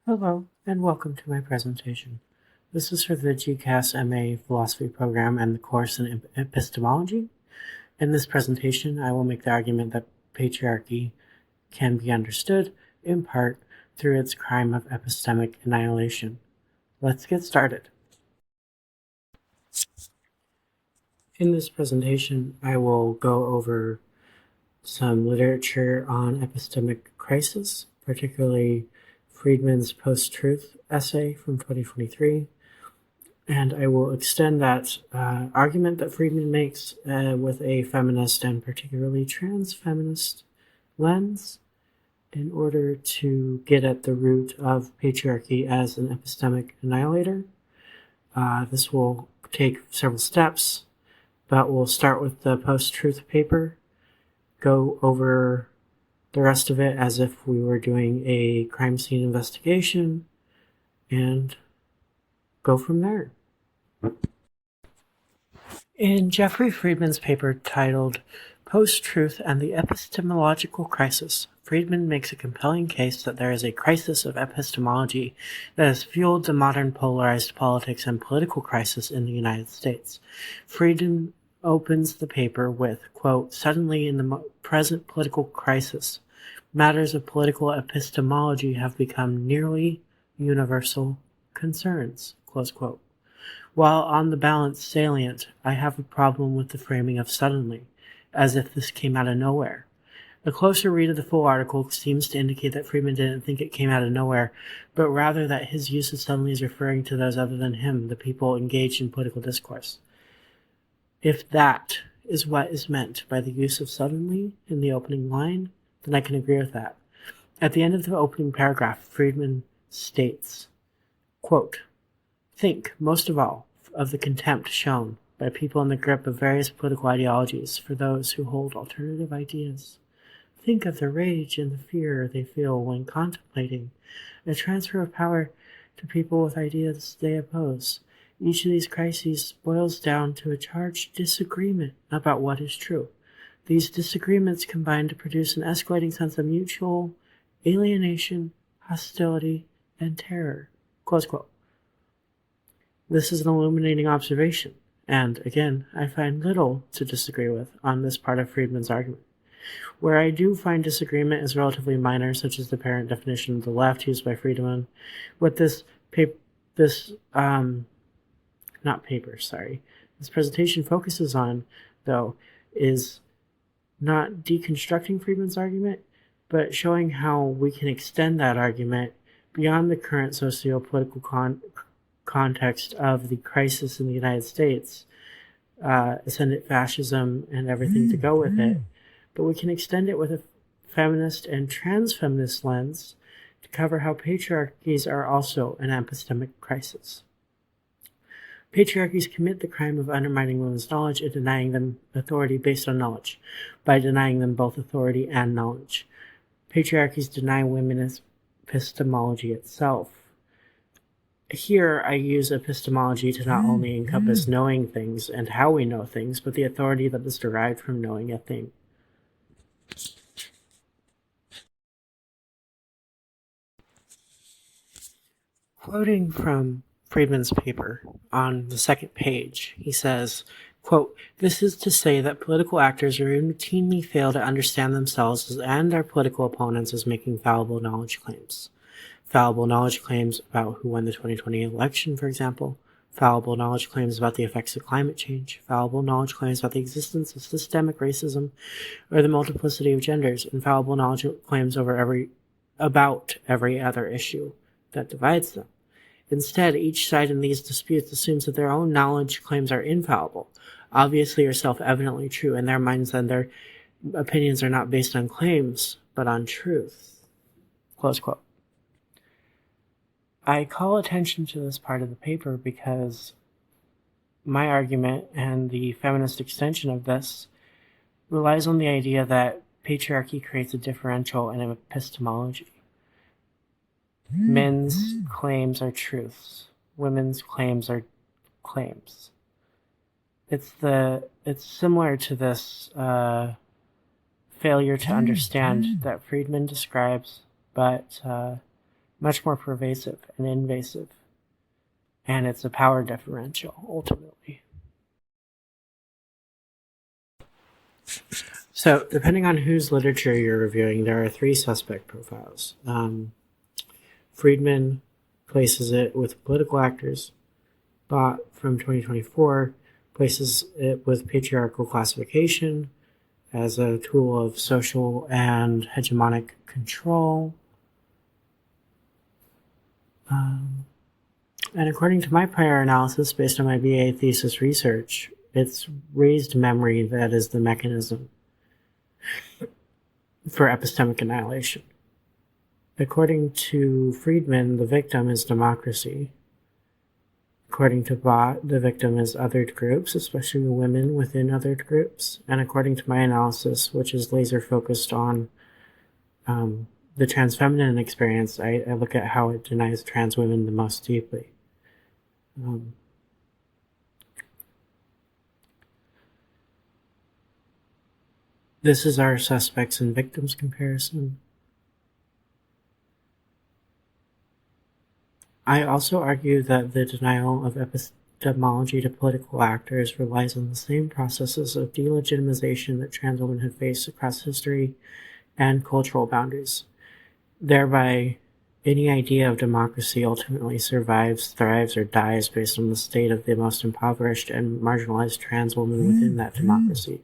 Hello, and welcome to my presentation. This is for the GCAS MA Philosophy program and the course in Epistemology. In this presentation, I will make the argument that patriarchy can be understood, in part, through its crime of epistemic annihilation. Let's get started. In this presentation, I will go over some literature on epistemic crisis, particularly Friedman's post-truth essay from 2023, and I will extend that argument that Friedman makes with a feminist and particularly trans-feminist lens in order to get at the root of patriarchy as an epistemic annihilator. This will take several steps, but we'll start with the post-truth paper, go over the rest of it as if we were doing a crime scene investigation, and go from there. In Jeffrey Friedman's paper titled Post-Truth and the Epistemological Crisis, Friedman makes a compelling case that there is a crisis of epistemology that has fueled the modern polarized politics and political crisis in the United States. Friedman opens the paper with, quote, "Suddenly in the present political crisis, matters of political epistemology have become nearly universal concerns," close quote. While on the balance salient, I have a problem with the framing of suddenly, as if this came out of nowhere. A closer read of the full article seems to indicate that Friedman didn't think it came out of nowhere, but rather that his use of suddenly is referring to those other than him, the people engaged in political discourse. If that is what is meant by the use of suddenly in the opening line, then I can agree with that. At the end of the opening paragraph, Friedman states, quote, "Think, most of all, of the contempt shown by people in the grip of various political ideologies for those who hold alternative ideas. Think of the rage and the fear they feel when contemplating a transfer of power to people with ideas they oppose. Each of these crises boils down to a charged disagreement about what is true. These disagreements combine to produce an escalating sense of mutual alienation, hostility, and terror." Close quote. This is an illuminating observation, and again, I find little to disagree with on this part of Friedman's argument. Where I do find disagreement is relatively minor, such as the parent definition of the left used by Friedman. What this presentation focuses on, though, is not deconstructing Friedman's argument, but showing how we can extend that argument beyond the current socio-political context of the crisis in the United States, ascendant fascism and everything to go with it, but we can extend it with a feminist and trans-feminist lens to cover how patriarchies are also an epistemic crisis. Patriarchies commit the crime of undermining women's knowledge and denying them authority based on knowledge, by denying them both authority and knowledge. Patriarchies deny women epistemology itself. Here, I use epistemology to not only encompass knowing things and how we know things, but the authority that is derived from knowing a thing. Quoting from Friedman's paper on the second page, he says, quote, "This is to say that political actors routinely fail to understand themselves and their political opponents as making fallible knowledge claims. Fallible knowledge claims about who won the 2020 election, for example, fallible knowledge claims about the effects of climate change, fallible knowledge claims about the existence of systemic racism or the multiplicity of genders, and fallible knowledge claims about every other issue that divides them. Instead, each side in these disputes assumes that their own knowledge claims are infallible, obviously or self-evidently true. In their minds, then, their opinions are not based on claims, but on truth." Close quote. I call attention to this part of the paper because my argument and the feminist extension of this relies on the idea that patriarchy creates a differential in epistemology. Men's claims are truths. Women's claims are claims. It's similar to this failure to understand that Friedman describes, but much more pervasive and invasive, and it's a power differential, ultimately. So, depending on whose literature you're reviewing, there are three suspect profiles. Friedman places it with political actors. Bott from 2024 places it with patriarchal classification as a tool of social and hegemonic control. And according to my prior analysis, based on my BA thesis research, it's raised memory that is the mechanism for epistemic annihilation. According to Friedman, the victim is democracy. According to Bott, the victim is othered groups, especially women within othered groups. And according to my analysis, which is laser focused on the trans feminine experience, I look at how it denies trans women the most deeply. This is our suspects and victims comparison. I also argue that the denial of epistemology to political actors relies on the same processes of delegitimization that trans women have faced across history and cultural boundaries. Thereby, any idea of democracy ultimately survives, thrives, or dies based on the state of the most impoverished and marginalized trans woman within that democracy.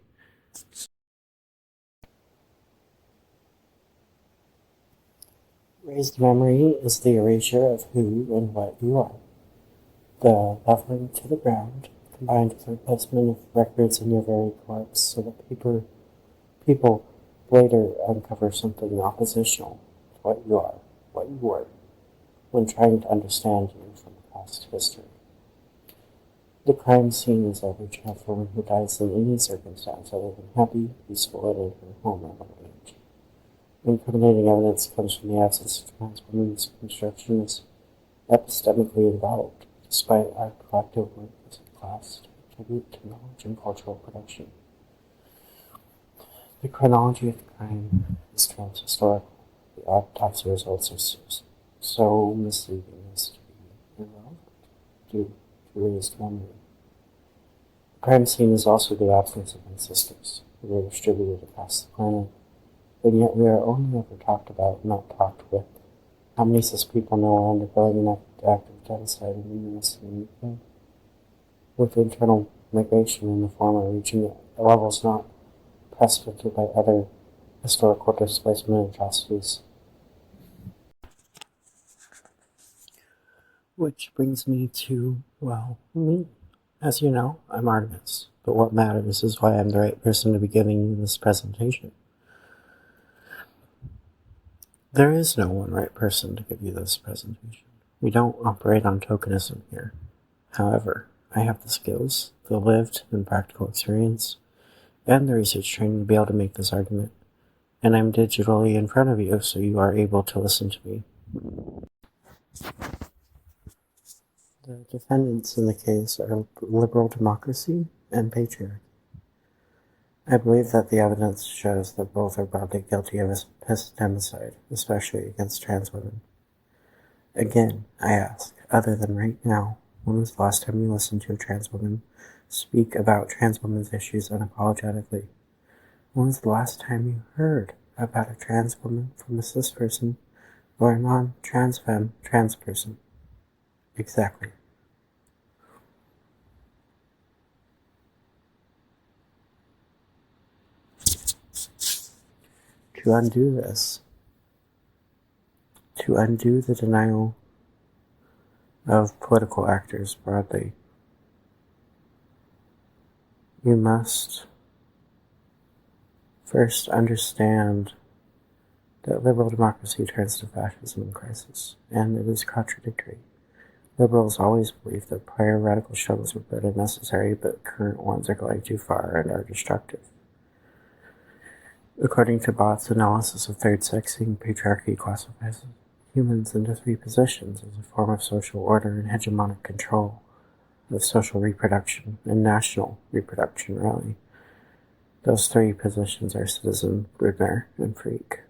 Raised memory is the erasure of who and what you are. The leveling to the ground, combined with the replacement of records in your very corpse so that people later uncover something oppositional to what you are, what you were, when trying to understand you from past history. The crime scene is every trans woman who dies in any circumstance other than happy, peaceful, and in her home or old age. Incriminating evidence comes from the absence of trans women's construction is epistemically involved, despite our collective work as a class to contribute to knowledge and cultural production. The chronology of the crime is transhistorical. The autopsy results are so misleading as to be irrelevant due to raised memory. The crime scene is also the absence of ancestors who are distributed across the planet, and yet we are only ever talked about, not talked with. How many cis people know are undergoing an act of genocide in the US and the UK? With internal migration in the former reaching levels not precedented by other historical displacement atrocities. Which brings me to, well, me. As you know, I'm Artemis, but what matters is why I'm the right person to be giving you this presentation. There is no one right person to give you this presentation. We don't operate on tokenism here. However, I have the skills, the lived and practical experience, and the research training to be able to make this argument, and I'm digitally in front of you, so you are able to listen to me. The defendants in the case are liberal democracy and patriarchy. I believe that the evidence shows that both are broadly guilty of epistemicide, especially against trans women. Again, I ask, other than right now, when was the last time you listened to a trans woman speak about trans women's issues unapologetically? When was the last time you heard about a trans woman from a cis person or a non-trans femme trans person? Exactly. To undo this, to undo the denial of political actors broadly, you must first understand that liberal democracy turns to fascism in crisis, and it is contradictory. Liberals always believe that prior radical struggles were good and necessary, but current ones are going too far and are destructive. According to Bott's analysis of third sexing, patriarchy classifies humans into three positions as a form of social order and hegemonic control of social reproduction and national reproduction, really. Those three positions are citizen, broodmare, and freak.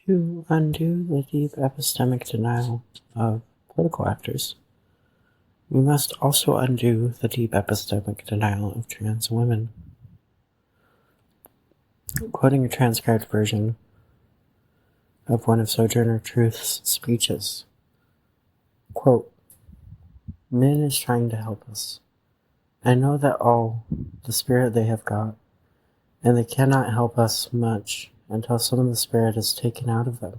To undo the deep epistemic denial of political actors, we must also undo the deep epistemic denial of trans women. Quoting a transcribed version of one of Sojourner Truth's speeches, quote, "Men is trying to help us. I know that all the spirit they have got, and they cannot help us much until some of the spirit is taken out of them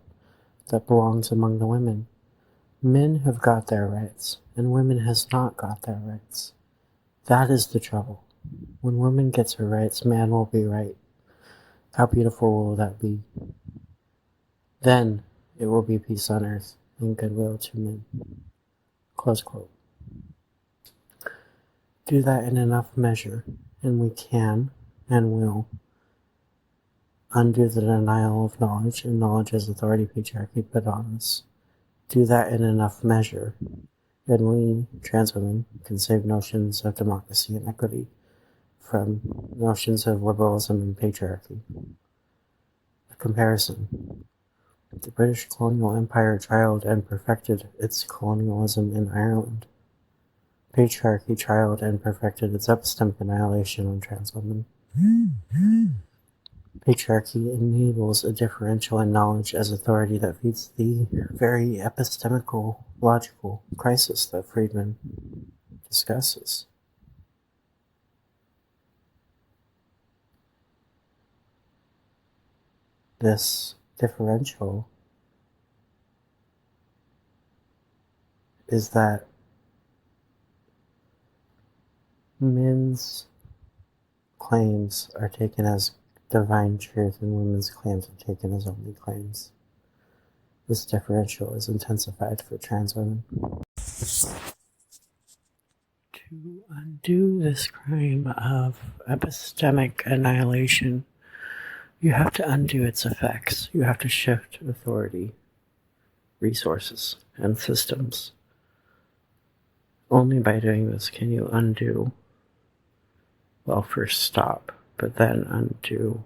that belongs among the women. Men have got their rights, and women has not got their rights. That is the trouble. When woman gets her rights, man will be right. How beautiful will that be? Then it will be peace on earth and goodwill to men." Close quote. Do that in enough measure, and we can, and will, undo the denial of knowledge and knowledge as authority patriarchy put on us. Do that in enough measure, and we, trans women, can save notions of democracy and equity from notions of liberalism and patriarchy. A comparison. The British colonial empire trialed and perfected its colonialism in Ireland. Patriarchy trialed and perfected its epistemic annihilation on trans women. Patriarchy enables a differential in knowledge as authority that feeds the very epistemical logical crisis that Friedman discusses. This differential is that men's claims are taken as divine truth and women's claims are taken as only claims. This differential is intensified for trans women. To undo this crime of epistemic annihilation, you have to undo its effects. You have to shift authority, resources, and systems. Only by doing this can you undo, well, first stop, but then undo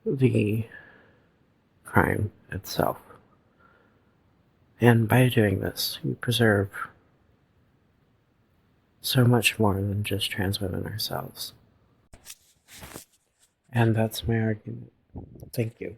the crime itself. And by doing this, you preserve so much more than just trans women ourselves. And that's my argument. Thank you.